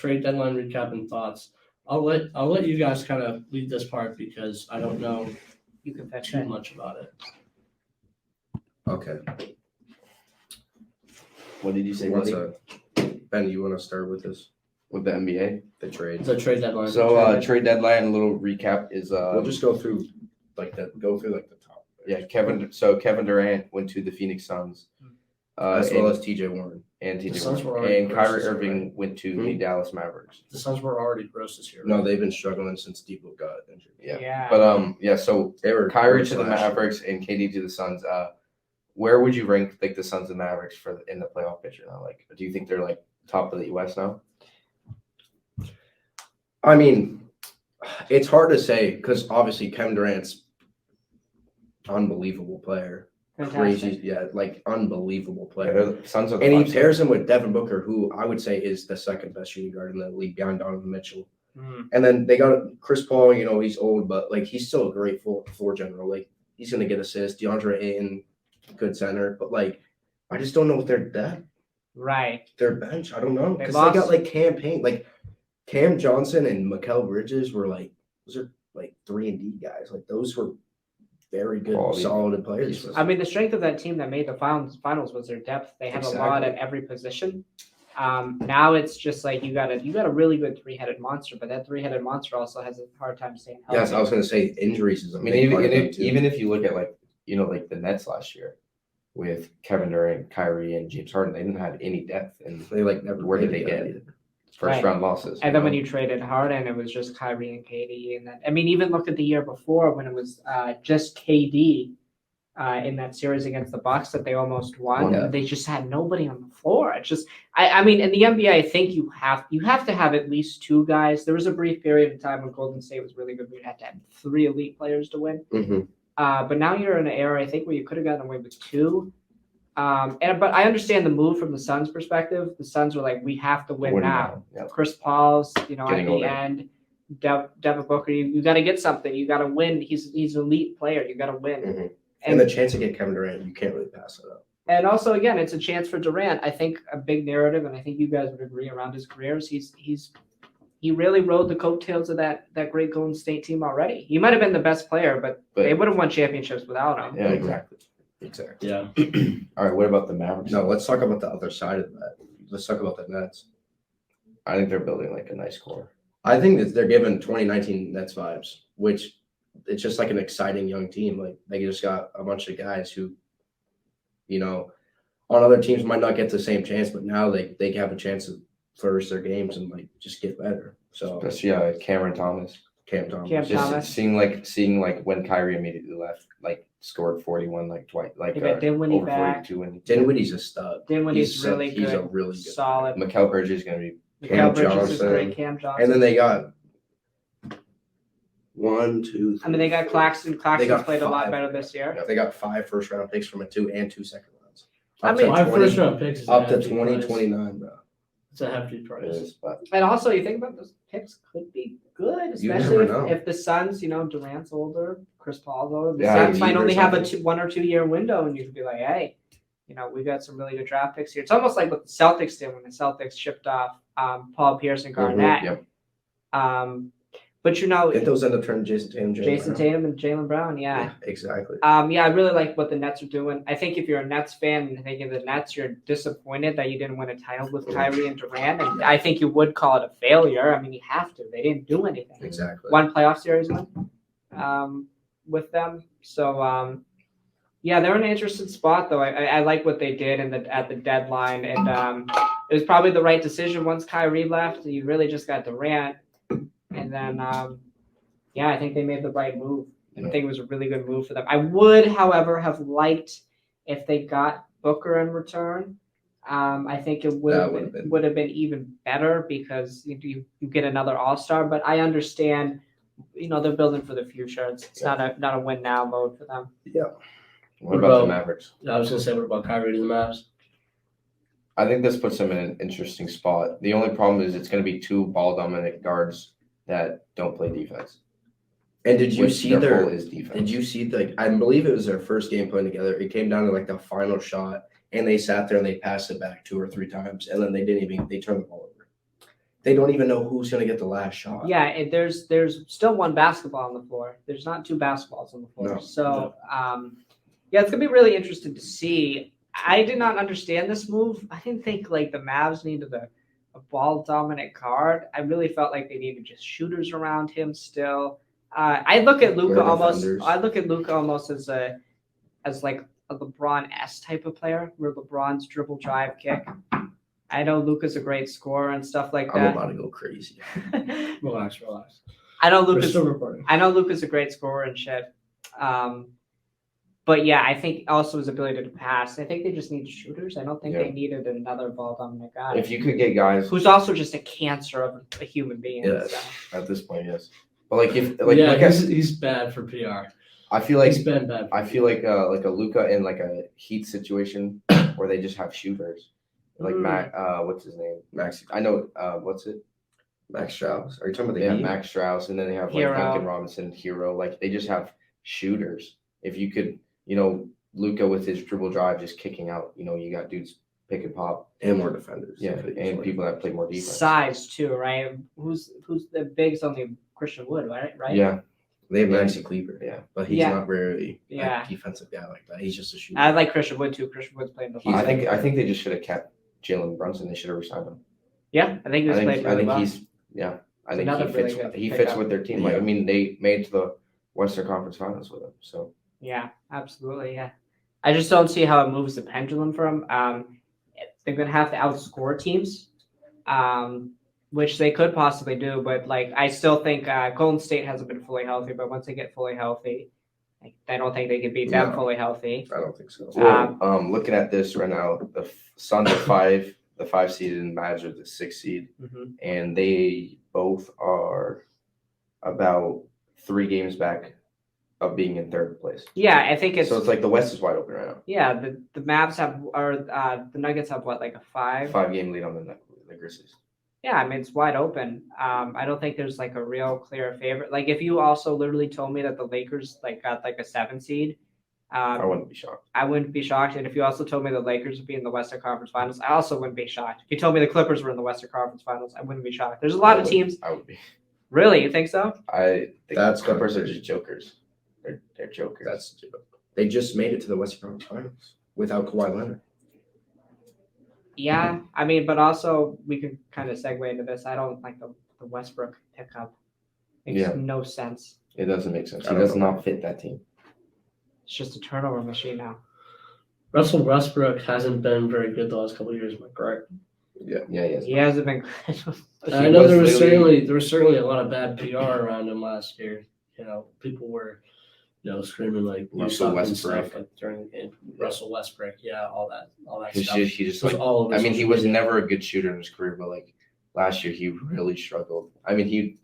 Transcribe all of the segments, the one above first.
trade deadline recap and thoughts. I'll let you guys kind of lead this part because I don't know You can fetch too it. much about it. Okay. What did you say, What's buddy? Ben, you want to start with this? With the NBA? The trade. It's a trade deadline. So trade deadline, a little recap is We'll just go through the top. yeah, Kevin Durant went to the Phoenix Suns. As well as TJ Warren. And The TJ Suns were Warren. already And Kyrie gross this year, Irving went to Hmm? the Dallas Mavericks. The Suns were already gross this year. No, they've been struggling since Depot got injured. Yeah. But so They were Kyrie gross to the last year. Mavericks and KD to the Suns. Where would you rank like the Suns and Mavericks in the playoff picture now? Like, do you think they're like top of the West now? I mean, it's hard to say because obviously Kevin Durant's unbelievable player. Fantastic. Crazy, yeah, like unbelievable Yeah, player. the Suns are the And he five pairs him with Devin Booker, who I would say is the second best shooting guard in the league behind Donovan Mitchell. Mm. And then they got Chris Paul, he's old, but like he's still a great floor general. Like he's gonna get assists. DeAndre Ayton, good center, but like I just don't know what their depth, Right. their bench. I don't know They because lost- they got like campaign, like Cam Johnson and Mikal Bridges were like those are like 3-and-D guys. Like those were very good, Quality solid players. pieces. I mean, the strength of that team that made the finals was their depth. They had a lot at every position. Now it's just like you got a really good three-headed monster, but that three-headed monster also has a hard time staying healthy. Yes, I was gonna say injuries is a I mean, big part of it, too. even if you look at like the Nets last year with Kevin Durant, Kyrie, and James Harden, they didn't have any depth. And they like never. where did played they together get either. first Right. round losses? And then when you traded Harden, it was just Kyrie and KD. And then, I mean, even look at the year before when it was just KD in that series against the Bucks that they almost won. Yeah. They just had nobody on the floor. It's just, I mean, in the NBA, I think you have to have at least two guys. There was a brief period of time when Golden State was really good. We had to have three elite players to win. Mhm. But now you're in an era, I think, where you could have gotten away with two. But I understand the move from the Suns' perspective. The Suns were like, we have to win now. Yeah. Chris Paul's, at Getting the older. end. Devin Booker, you got to get something. You got to win. He's an elite player. You got to win. Mhm. And the chance to get Kevin Durant, you can't really pass it up. And also, again, it's a chance for Durant. I think a big narrative, and I think you guys would agree around his career, is he really rode the coattails of that great Golden State team already. He might have been the best player, but they would have won championships without him. Yeah, exactly. Yeah. All right, what about the Mavericks? No, let's talk about the other side of that. Let's talk about the Nets. I think they're building like a nice core. I think that they're giving 2019 Nets vibes, which it's just like an exciting young team. Like they just got a bunch of guys who, on other teams might not get the same chance, but now they have a chance to flourish their games and like just get better. So Especially Cameron Thomas. Cam Thomas. Cam Just Thomas. seeing when Kyrie immediately left, like scored 41 like twice, like They got Dinwiddie over back. 42 and Dinwiddie's a stud. Dinwiddie's really He's a good. really good Solid. Mikal Bridges is gonna be Mikal Bridges is Johnson. great. Cam Johnson. And then they got 1, 2, 3. I mean, they got Claxton. Claxton's got played a lot 5. better this year. They got 5 first-round picks from it, 2 and 2 second rounds. I Up mean, to My 20 first round picks is a up to hefty 2029, bro. It's a hefty price. is, but And also, you think about those picks could be good, You especially never know. if the Suns, Durant's older, Chris Paul's older. The Yeah, Suns might Embiid or only have a something. 1 or 2 year window, and you could be like, hey, we got some really good draft picks here. It's almost like what the Celtics did when the Celtics shipped off Paul Pierce and Garnett. Yep. If But those end up turning Jason Tatum, Jason Brown. Tatum and Jaylen Brown, yeah. Exactly. I really like what the Nets are doing. I think if you're a Nets fan and thinking the Nets, you're disappointed that you didn't win a title with Kyrie and Durant, and I think you would call it a failure. I mean, you have to. They didn't do anything. Exactly. One playoff series win with them. So, they're in an interesting spot, though. I like what they did at the deadline, and it was probably the right decision once Kyrie left. You really just got Durant, and then, I think they made the right move. I think it was a really good move for them. I would, however, have liked if they got Booker in return. I think it would have been even better because you get another All-Star. But I understand, they're building for the future. It's not a win now mode for them. Yeah. what about the Mavericks? I was gonna say, what about Kyrie to the Mavs? I think this puts them in an interesting spot. The only problem is it's going to be 2 ball dominant guards that don't play defense. And did you which see their their? goal is defense. Did you see I believe it was their first game playing together. It came down to like the final shot, and they sat there and they passed it back 2 or 3 times, and then they turned the ball over. they don't even know who's gonna get the last shot. Yeah, there's still one basketball on the floor. There's not two basketballs on the floor. No. So yeah, it's gonna be really interesting to see. I did not understand this move. I didn't think like the Mavs needed a ball dominant guard. I really felt like they needed just shooters around him still. I look at Luka More almost. defenders. I look at Luka almost as like a LeBron-esque type of player, where LeBron's dribble, drive, kick. I know Luka's a great scorer and stuff like I'm that. about to go crazy. Relax. I know We're Luka's still recording. I know Luka's a great scorer and shit. But yeah, I think also his ability to pass. I think they just need shooters. I don't think Yeah. they needed another ball dominant guy. If you could get guys Who's also just a cancer of a human being. Yes. So. at this point, yes. But like if like yeah, look at, he's bad for PR. I feel like He's been bad. For I feel like a Luka in like a Heat situation where they just have shooters. Like Mac, what's his name? Max I know. What's it? Max Strauss. Are you talking about They the have Heat? Max Strauss, and then they have like Hero. Duncan Robinson, Hero. Like they just have shooters. If you could, you know, Luka with his dribble drive just kicking out. You know, you got dudes pick and pop. And more defenders. Yeah, and people that play more defense. Size too, right? Who's the big's only Christian Wood, right? Right. Yeah, They have Maxi Kleber. Yeah. But he's Yeah. not really Yeah. a defensive guy like that. He's just a shooter. I like Christian Wood too. Christian Wood's playing the I five. think they just should have kept Jalen Brunson. They should have resigned him. Yeah, I think he was playing really well. he's yeah. I think another he really fits. good He fits pickup. with their team. Like, Yeah. I mean, they made it to the Western Conference Finals with him. So Yeah, absolutely. Yeah, I just don't see how it moves the pendulum for them. They're gonna have to outscore teams, which they could possibly do. But like, I still think Golden State hasn't been fully healthy. But once they get fully healthy, I don't think they can beat them No. fully healthy. I don't think so. looking at this right now, the Suns are the 5 seed, and Mavs are the 6 seed, Mhm. and they both are about 3 games back of being in 3rd place. Yeah, I think it's So it's like the West is wide open right now. yeah. The Mavs have or the Nuggets have what, like a 5? 5-game lead on the Grizzlies. Yeah, I mean it's wide open. I don't think there's like a real clear favorite. Like if you also literally told me that the Lakers like got like a 7 seed, I wouldn't be shocked. I wouldn't be shocked. And if you also told me the Lakers would be in the Western Conference Finals, I also wouldn't be shocked. If you told me the Clippers were in the Western Conference Finals, I wouldn't be shocked. There's a lot of teams. I would be. Really, you think so? I think That's Clippers are gonna- just jokers. They're jokers. They just made it to the Western Conference Finals without Kawhi Leonard. Yeah, I mean, but also we could kind of segue into this. I don't like the Westbrook pickup. Makes Yeah. no sense. It doesn't make sense. I He don't does know. not fit that team. It's just a turnover machine now. Russell Westbrook hasn't been very good the last couple of years, am I correct? Yeah, yes. He hasn't been good. I He know was there literally- was certainly a lot of bad PR around him last year. You know, people were, screaming like you Russell suck and Westbrook. stuff like during the game. Russell Westbrook, yeah, all that He stuff. just It was like, all over I mean, he social was media. never a good shooter in his career, but like last year, he really struggled. I mean, he,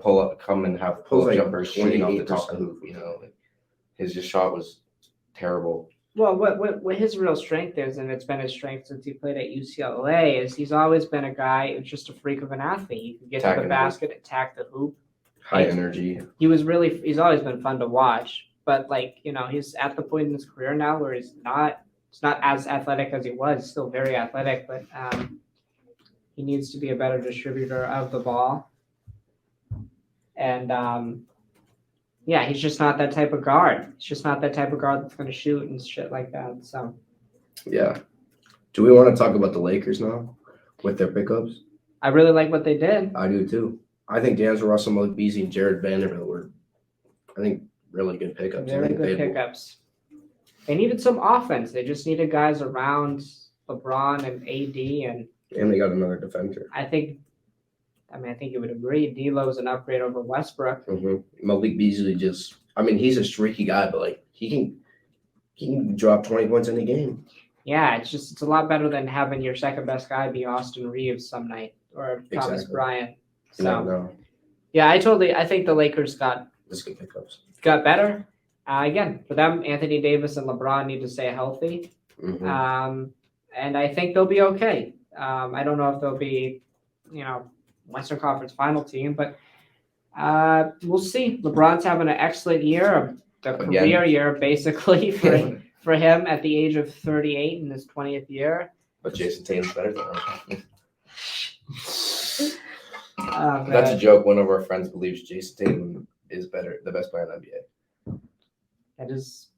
pull up, come and have pull up Like jumpers shooting off the top of the 28%. hoop. Like, his just shot was terrible. Well, what his real strength is, and it's been his strength since he played at UCLA, is he's always been a guy who's just a freak of an athlete. He can get to Attacking the the hoop. basket, attack the hoop. High energy. He's always been fun to watch. But he's at the point in his career now where he's not as athletic as he was. He's still very athletic, but he needs to be a better distributor of the ball. And he's just not that type of guard. He's just not that type of guard that's going to shoot and shit like that. So Yeah. Do we want to talk about the Lakers now with their pickups? I really like what they did. I do too. I think D'Angelo Russell, Malik Beasley, and Jared Vanderbilt were, really good pickups. I Very think good pickups. They needed some offense. They just needed guys around LeBron and AD, and they got another defender. I think you would agree. D'Lo's an upgrade over Westbrook. Malik Beasley he's a streaky guy, but like he can drop 20 points in a game. Yeah, it's a lot better than having your second best guy be Austin Reeves some night or Thomas Exactly. Bryant. So No, yeah, I think the Lakers got that's good pickups. better. Again, for them, Anthony Davis and LeBron need to stay healthy. Mhm. And I think they'll be okay. I don't know if they'll be, Western Conference final team, but we'll see. LeBron's having an excellent year, the Again. career year basically for him at the age of 38 in his 20th year. But Jason Tatum's better than him. That's a man. joke. One of our friends believes Jason Tatum is the best player in the NBA. That is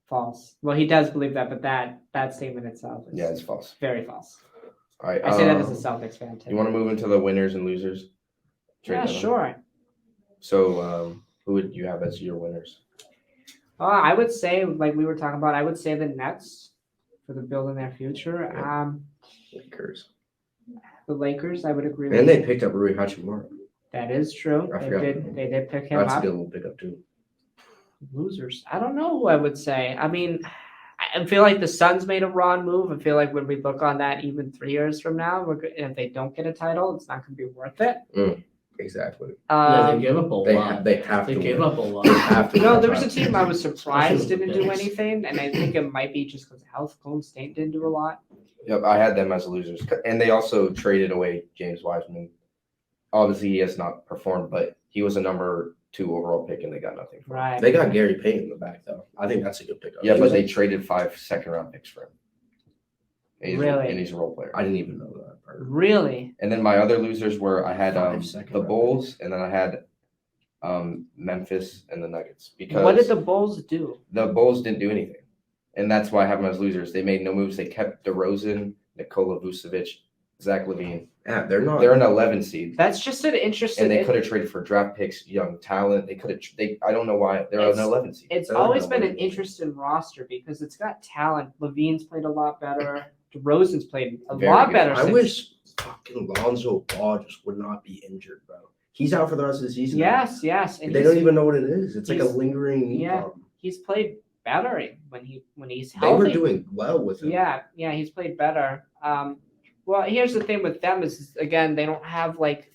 false. Well, he does believe that, but that statement itself is Yeah, it's false. very false. All right. I say that as a Celtics fan too. You want to move into the winners and losers? Yeah, Trade deadline? sure. So, who would you have as your winners? I would say, like we were talking about, I would say the Nets for the building their future. Yeah. Lakers. The Lakers, I would agree And with. they picked up Rui Hachimura. That is true. I They forgot. did pick him That's a up. good little pickup too. Losers. I don't know who I would say. I mean, I feel like the Suns made a wrong move. I feel like when we look on that even 3 years from now, if they don't get a title, it's not going to be worth it. Exactly. Yeah, they gave up a They lot. they have They to gave win. up a lot. They have to No, win. there was a team I was surprised Especially with didn't the do Knicks. anything, and I think it might be just because of health. Golden State didn't do a lot. Yep, I had them as losers, and they also traded away James Wiseman. Obviously, he has not performed, but he was a number 2 overall pick, and they got nothing for him. Right. They got Gary Payton in the back though. I think that's a good pickup. Yeah, but they traded 5 second-round picks for him. Really? And he's a role player. I didn't even know that part. Really? And then my other losers were I had 5 second the round Bulls, and then I had Memphis and the Nuggets because What did the Bulls do? the Bulls didn't do anything, and that's why I have them as losers. They made no moves. They kept DeRozan, Nikola Vucevic, Zach LaVine. Yeah, they're not. They're an 11 seed, That's just an interesting. and they could have traded for draft picks, young talent. They could have. I don't know why they're It's- an 11 seed. It's They're always not been an winning. interesting roster because it's got talent. Levine's played a lot better. DeRozan's played a Very lot good. better. I since- wish fucking Lonzo Ball just would not be injured, bro. He's out for the rest of the season. Yes, yes, and They he's, don't even know what it is. It's like a he's- lingering knee yeah. problem. he's played better when he's They healthy. were doing well with him. Yeah, he's played better. Well, here's the thing with them is again they don't have like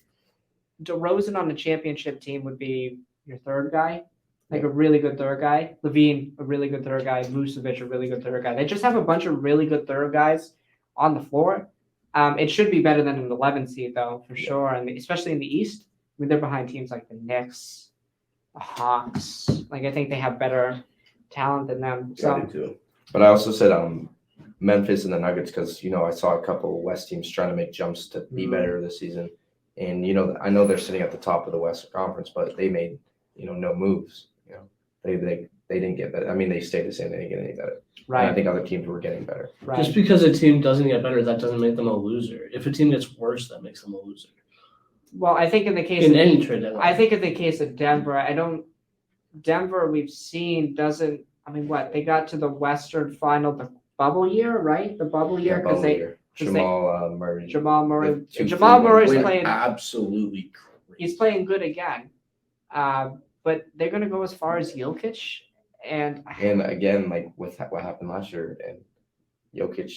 DeRozan on the championship team would be your third guy, like a really good third guy. Levine, a really good third guy. Vucevic, a really good third guy. They just have a bunch of really good third guys on the floor. It should be better than an 11 seed though, for sure, and especially in the East. I mean, they're behind teams like the Knicks, the Hawks. Like I think they have better talent than them. So, I So do too. But I also said Memphis and the Nuggets because I saw a couple of West teams trying to make jumps to be better this season, and I know they're sitting at the top of the Western Conference, but they made no moves. They didn't get better. I mean, they stayed the same. They didn't get any better. And I right, think other teams were getting better. right. Just because a team doesn't get better, that doesn't make them a loser. If a team gets worse, that makes them a loser. Well, I think in the case In of any trade deadline. I think in the case of Denver, Denver we've seen doesn't. I mean, what they got to the Western Final the bubble year, right? The bubble year because bubble they year. 'cause Jamal Murray. Jamal Murray. With 2 Jamal free Murray's ones. Went playing. absolutely crazy. He's playing good again, but they're going to go as far as Jokic, and And again, like with what happened last year, and Jokic,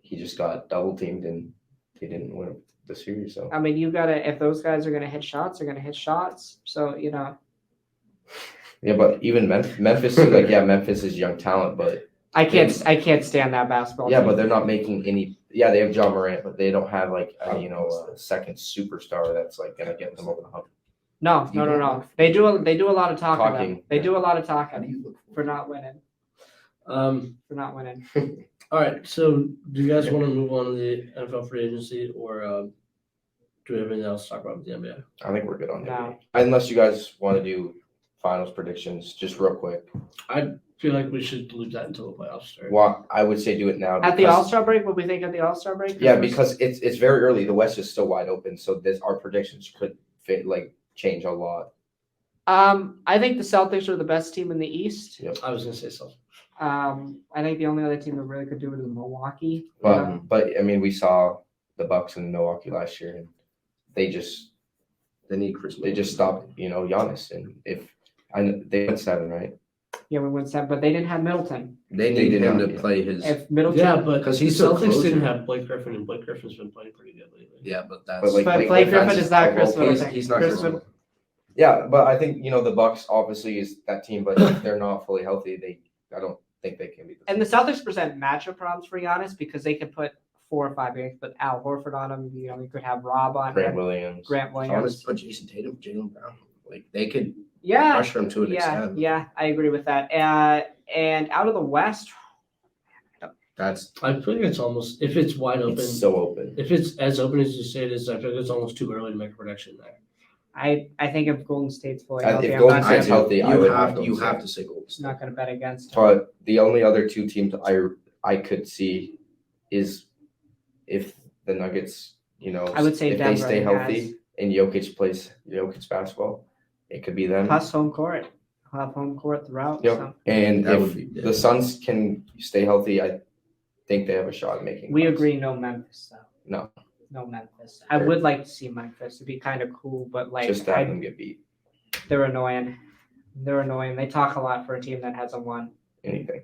he just got double teamed and they didn't win the series. So I mean, you gotta if those guys are going to hit shots, they're going to hit shots. So yeah, but even Memphis, Memphis is young talent, but I can't stand that basketball. yeah, team. but they're not making any. Yeah, they have John Morant, but they don't have like a second superstar that's like gonna get them over the hump. No. They do a lot of talking. Talking, They yeah. do a lot of How do talking you look for not winning. All right. So, do you guys want to move on to the NFL free agency, or do we have anything else to talk about with the NBA? I think we're good on that. No. Unless you guys want to do finals predictions, just real quick. I feel like we should leave that until the playoffs start. Well, I would say do it now. At the because- All Star break, what we think at the All Star break? Yeah, because it's very early. The West is still wide open, so our predictions could change a lot. I think the Celtics are the best team in the East. I was gonna say something. I think the only other team that really could do it is Milwaukee. But I mean, we saw the Bucks in Milwaukee last year, and they just They need Chris. stopped Giannis, and they went 7, right? Yeah, we win 7, but they didn't have Middleton. They They need did him not, to yeah. play his. If Middleton, Yeah, but 'Cause the he's so Celtics close. didn't have Blake Griffin, and Blake Griffin's been playing pretty good lately. Yeah, but that's. But, like, but Blake Blake Griffin Griffin's is not a Chris role player. Middleton. He's not Chris Chris Middleton. Yeah, but I think the Bucks obviously is that team, but if they're not fully healthy, I don't think they can beat. And the Celtics present matchup problems for Giannis because they can put 4 or 5 games, put Al Horford on him. You could have Rob on Grant him, Williams. Grant Honest, Williams. put Jason Tatum, Jaylen Brown. Like they could Yeah, pressure him to an extent. yeah, I agree with that. And out of the West, That's I feel like it's almost if it's wide open. It's so open. If it's as open as you say it is, I feel like it's almost too early to make a prediction there. I think if Golden State's fully If healthy, I'm Golden not State's gonna, healthy, I would have you Golden have State. to say Golden State. not gonna bet against. But the only other two teams I could see is if the Nuggets, I would say if Denver they stay has- healthy and Jokic plays Jokic basketball, it could be them. Plus home court. I'll have home court throughout. Yep. So. And That if would be good. the Suns can stay healthy, I think they have a shot at making. We runs. agree, no Memphis though. No. No Memphis. I would like to see Memphis. It'd be kind of cool, but like Just to have them get beat. they're annoying. They're annoying. They talk a lot for a team that hasn't won. Anything.